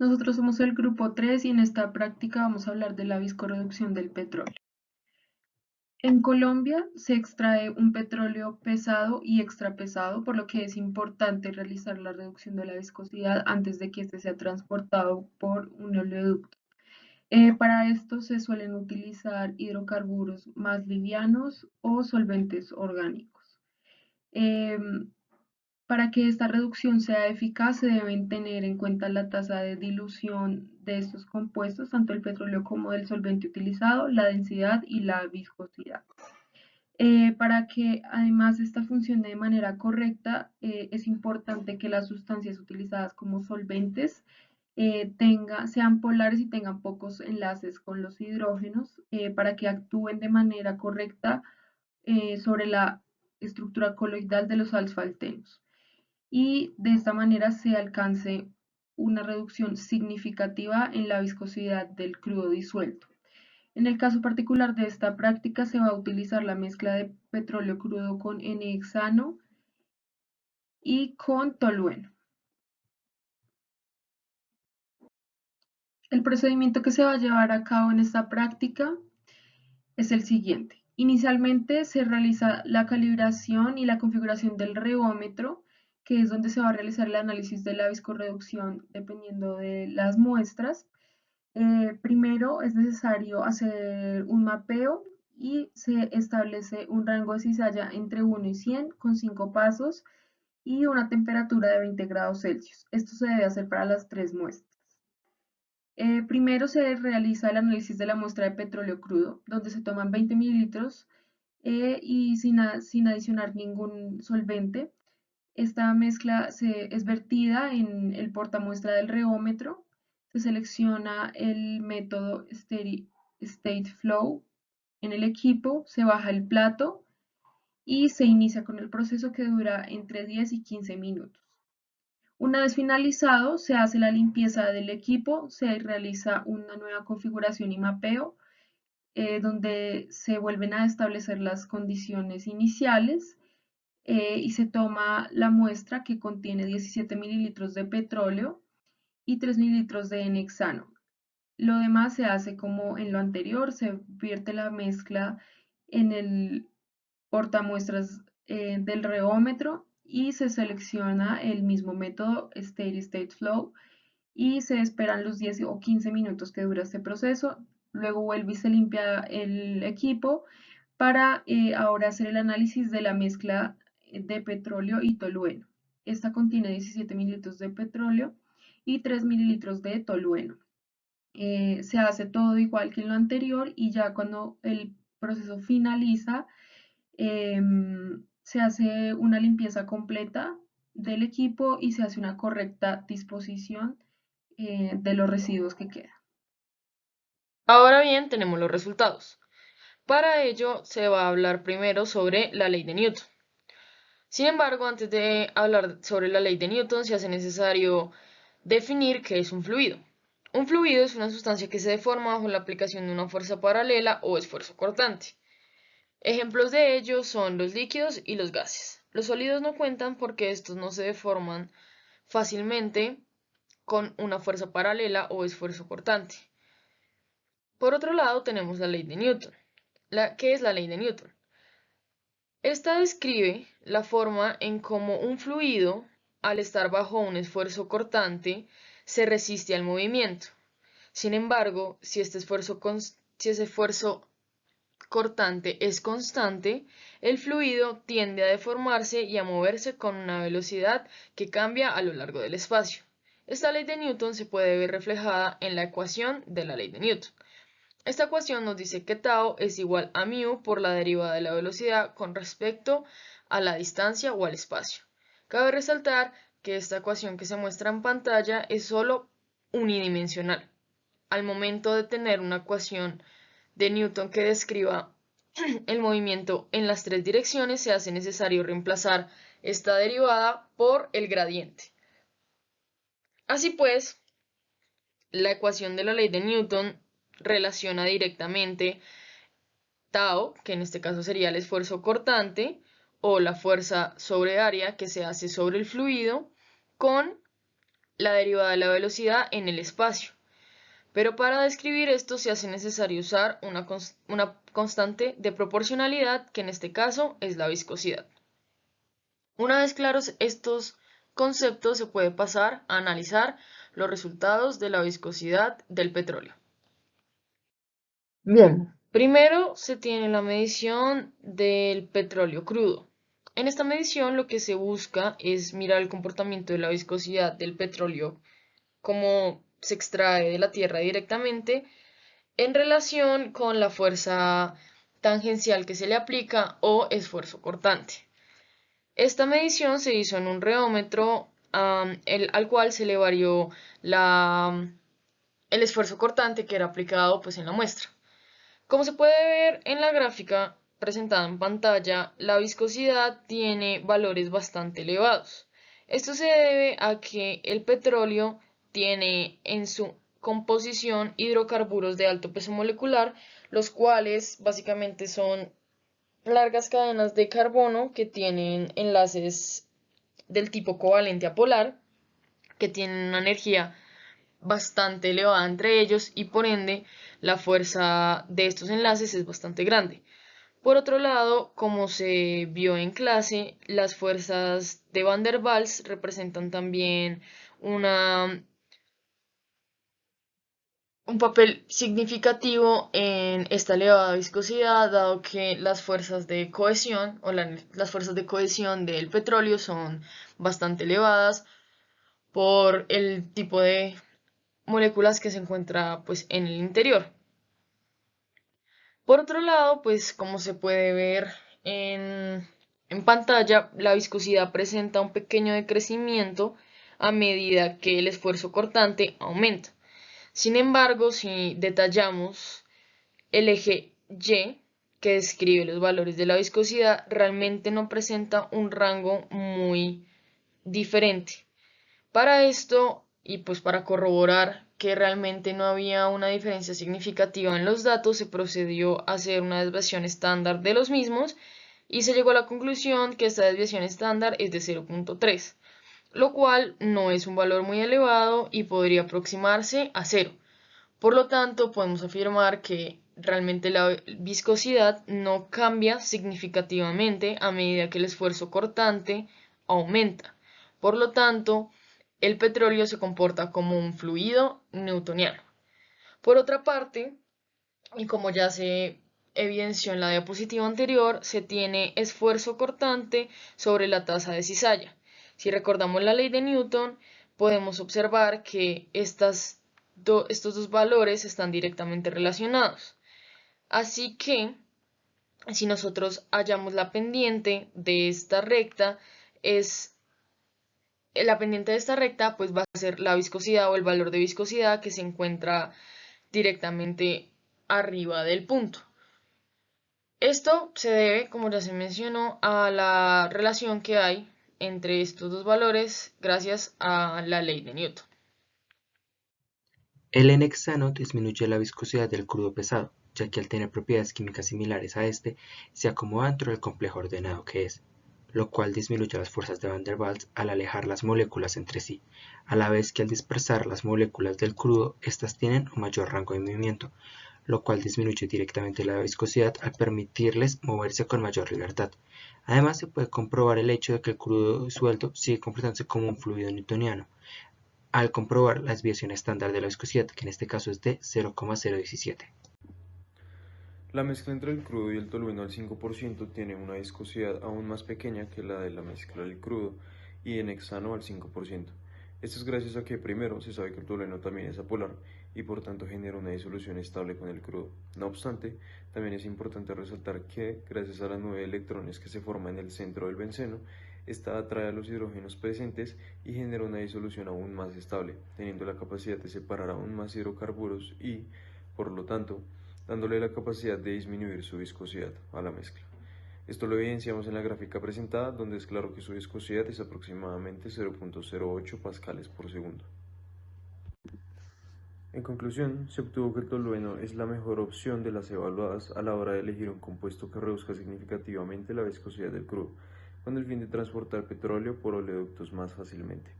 Nosotros somos el grupo 3 y en esta práctica vamos a hablar de la viscorreducción del petróleo. En Colombia se extrae un petróleo pesado y extrapesado, por lo que es importante realizar la reducción de la viscosidad antes de que este sea transportado por un oleoducto. Para esto se suelen utilizar hidrocarburos más livianos o solventes orgánicos. Em, Para que esta reducción sea eficaz, se deben tener en cuenta la tasa de dilución de estos compuestos, tanto el petróleo como del solvente utilizado, la densidad y la viscosidad. Para que además esta funcione de manera correcta, es importante que las sustancias utilizadas como solventes sean polares y tengan pocos enlaces con los hidrógenos para que actúen de manera correcta sobre la estructura coloidal de los asfaltenos y de esta manera se alcance una reducción significativa en la viscosidad del crudo disuelto. En el caso particular de esta práctica se va a utilizar la mezcla de petróleo crudo con N-hexano y con tolueno. El procedimiento que se va a llevar a cabo en esta práctica es el siguiente. Inicialmente se realiza la calibración y la configuración del reómetro, que es donde se va a realizar el análisis de la viscorreducción dependiendo de las muestras. Primero es necesario hacer un mapeo y se establece un rango de cizalla entre 1 y 100 con 5 pasos y una temperatura de 20 grados Celsius. Esto se debe hacer para las tres muestras. Primero se realiza el análisis de la muestra de petróleo crudo, donde se toman 20 mililitros y sin adicionar ningún solvente. Esta mezcla es vertida en el portamuestra del reómetro. Se selecciona el método State Flow en el equipo, se baja el plato y se inicia con el proceso que dura entre 10 y 15 minutos. Una vez finalizado, se hace la limpieza del equipo, se realiza una nueva configuración y mapeo, donde se vuelven a establecer las condiciones iniciales y se toma la muestra que contiene 17 mililitros de petróleo y 3 mililitros de N-hexano. Lo demás se hace como en lo anterior, se vierte la mezcla en el portamuestras del reómetro y se selecciona el mismo método State Flow y se esperan los 10 o 15 minutos que dura este proceso. Luego vuelve y se limpia el equipo para ahora hacer el análisis de la mezcla de petróleo y tolueno. Esta contiene 17 mililitros de petróleo y 3 mililitros de tolueno. Se hace todo igual que en lo anterior y ya cuando el proceso finaliza, se hace una limpieza completa del equipo y se hace una correcta disposición de los residuos que quedan. Ahora bien, tenemos los resultados. Para ello, se va a hablar primero sobre la ley de Newton. Sin embargo, antes de hablar sobre la ley de Newton, se hace necesario definir qué es un fluido. Un fluido es una sustancia que se deforma bajo la aplicación de una fuerza paralela o esfuerzo cortante. Ejemplos de ello son los líquidos y los gases. Los sólidos no cuentan porque estos no se deforman fácilmente con una fuerza paralela o esfuerzo cortante. Por otro lado, tenemos la ley de Newton. ¿Qué es la ley de Newton? Esta describe la forma en cómo un fluido, al estar bajo un esfuerzo cortante, se resiste al movimiento. Sin embargo, si ese esfuerzo cortante es constante, el fluido tiende a deformarse y a moverse con una velocidad que cambia a lo largo del espacio. Esta ley de Newton se puede ver reflejada en la ecuación de la ley de Newton. Esta ecuación nos dice que tau es igual a mu por la derivada de la velocidad con respecto a la distancia o al espacio. Cabe resaltar que esta ecuación que se muestra en pantalla es solo unidimensional. Al momento de tener una ecuación de Newton que describa el movimiento en las tres direcciones, se hace necesario reemplazar esta derivada por el gradiente. Así pues, la ecuación de la ley de Newton relaciona directamente tau, que en este caso sería el esfuerzo cortante, o la fuerza sobre área que se hace sobre el fluido, con la derivada de la velocidad en el espacio. Pero para describir esto se hace necesario usar una constante de proporcionalidad, que en este caso es la viscosidad. Una vez claros estos conceptos, se puede pasar a analizar los resultados de la viscosidad del petróleo. Bien, primero se tiene la medición del petróleo crudo. En esta medición lo que se busca es mirar el comportamiento de la viscosidad del petróleo como se extrae de la tierra directamente en relación con la fuerza tangencial que se le aplica o esfuerzo cortante. Esta medición se hizo en un reómetro al cual se le varió el esfuerzo cortante que era aplicado pues, en la muestra. Como se puede ver en la gráfica presentada en pantalla, la viscosidad tiene valores bastante elevados. Esto se debe a que el petróleo tiene en su composición hidrocarburos de alto peso molecular, los cuales básicamente son largas cadenas de carbono que tienen enlaces del tipo covalente apolar, que tienen una energía bastante elevada entre ellos y por ende la fuerza de estos enlaces es bastante grande. Por otro lado, como se vio en clase, las fuerzas de Van der Waals representan también un papel significativo en esta elevada viscosidad, dado que las fuerzas de cohesión o las fuerzas de cohesión del petróleo son bastante elevadas por el tipo de moléculas que se encuentra pues en el interior. Por otro lado, pues como se puede ver en pantalla, la viscosidad presenta un pequeño decrecimiento a medida que el esfuerzo cortante aumenta. Sin embargo, si detallamos el eje Y, que describe los valores de la viscosidad, realmente no presenta un rango muy diferente. Para esto, y pues para corroborar que realmente no había una diferencia significativa en los datos, se procedió a hacer una desviación estándar de los mismos y se llegó a la conclusión que esta desviación estándar es de 0.3, lo cual no es un valor muy elevado y podría aproximarse a 0. Por lo tanto, podemos afirmar que realmente la viscosidad no cambia significativamente a medida que el esfuerzo cortante aumenta. Por lo tanto, el petróleo se comporta como un fluido newtoniano. Por otra parte, y como ya se evidenció en la diapositiva anterior, se tiene esfuerzo cortante sobre la tasa de cizalla. Si recordamos la ley de Newton, podemos observar que estos dos valores están directamente relacionados. Así que, si nosotros hallamos la pendiente de esta recta, la pendiente de esta recta pues va a ser la viscosidad o el valor de viscosidad que se encuentra directamente arriba del punto. Esto se debe, como ya se mencionó, a la relación que hay entre estos dos valores gracias a la ley de Newton. El N-hexano disminuye la viscosidad del crudo pesado, ya que al tener propiedades químicas similares a este, se acomoda dentro del complejo ordenado que es, lo cual disminuye las fuerzas de Van der Waals al alejar las moléculas entre sí, a la vez que al dispersar las moléculas del crudo, estas tienen un mayor rango de movimiento, lo cual disminuye directamente la viscosidad al permitirles moverse con mayor libertad. Además, se puede comprobar el hecho de que el crudo suelto sigue comportándose como un fluido newtoniano, al comprobar la desviación estándar de la viscosidad, que en este caso es de 0,017. La mezcla entre el crudo y el tolueno al 5% tiene una viscosidad aún más pequeña que la de la mezcla del crudo y en hexano al 5%. Esto es gracias a que primero se sabe que el tolueno también es apolar y por tanto genera una disolución estable con el crudo. No obstante, también es importante resaltar que gracias a la nube de electrones que se forma en el centro del benceno, esta atrae a los hidrógenos presentes y genera una disolución aún más estable, teniendo la capacidad de separar aún más hidrocarburos y, por lo tanto, dándole la capacidad de disminuir su viscosidad a la mezcla. Esto lo evidenciamos en la gráfica presentada, donde es claro que su viscosidad es aproximadamente 0.08 pascales por segundo. En conclusión, se obtuvo que el tolueno es la mejor opción de las evaluadas a la hora de elegir un compuesto que reduzca significativamente la viscosidad del crudo, con el fin de transportar petróleo por oleoductos más fácilmente.